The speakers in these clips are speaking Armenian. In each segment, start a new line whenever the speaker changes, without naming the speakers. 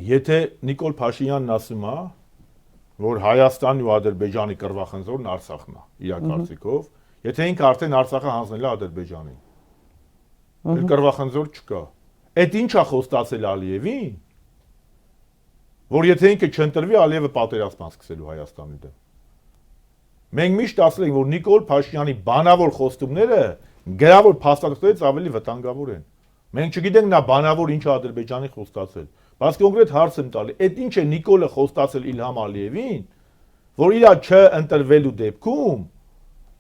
Եթե Նիկոլ Փաշինյանն ասում է, որ Հայաստանի ու Ադրբեջանի կռվախնձորն Արցախն է, իր կարծիքով, եթե ինքը արդեն Արցախը հանձնել է Ադրբեջանին, էլ կռվախնձոր չկա։ Այդ ի՞նչ է խոստացել Ալիևին, որ եթե ինքը չընտրվի, Ալիևը պատերազմ սկսելու Հայաստանի դեմ։ Մենք միշտ ասել ենք, որ Նիկոլ Փաշինյանի բանավոր խոստումները գրավոր փաստաթղթերից ավելի վտանգավոր են։ Մենք չգիտենք նա բանավոր ինչ է Ադրբեջանի խոստացել։ Բայց կոնկրետ հարց եմ տալի, այդ ինչ է Նիկոլը խոստացել Իլհամ Ալիևին, որ իր չընտրվելու դեպքում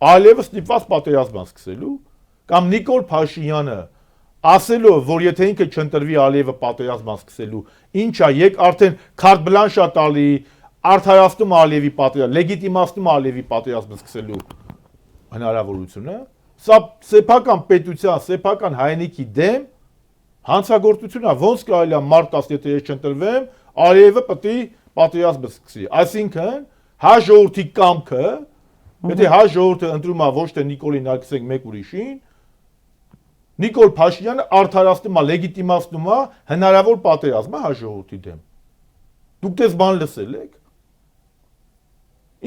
Ալիևը ստիպված պատերազմ սկսելու, կամ Նիկոլ Փաշինյանը ասելով, որ եթե ինքը չընտրվի, Ալիևը պատերազմ սկսելու, ինչ է, եկ արդեն քարտ բլանշ է տալի, արդարացնում Ալիևի պատերազմ, լեգիտիմացնում Ալիևի պատերազմ սկսելու հնարավորությունը, սա սեփական պետության, սեփական հայնիկի դեմ հանցագործություն է, ոնց կարելի է մարդ 10, եթե ես չընտրվեմ, Ալիևը պետք է պատերազմ սկսի։ Այսինքն, հա ժողովրդի կամքը, եթե հա ժողովուրդը ընտրում է ոչ թե Նիկոլին, այլ կսենք մեկ ուրիշին, Նիկոլ Փաշինյանը արդարացնում է, լեգիտիմացնում է հնարավոր պատերազմը հա ժողովրդի դեմ։ Դուք դες բան լսել եք։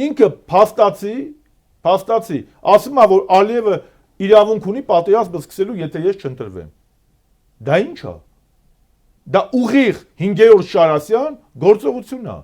Ինքը փաստացի, ասում է, որ Ալիևը իրավունք ունի պատերազմ սկսելու, եթե ես չընտրվեմ։ Դա ի՞նչ է։ Դա ուղիղ 5-րդ Շարասյան գործողություն է։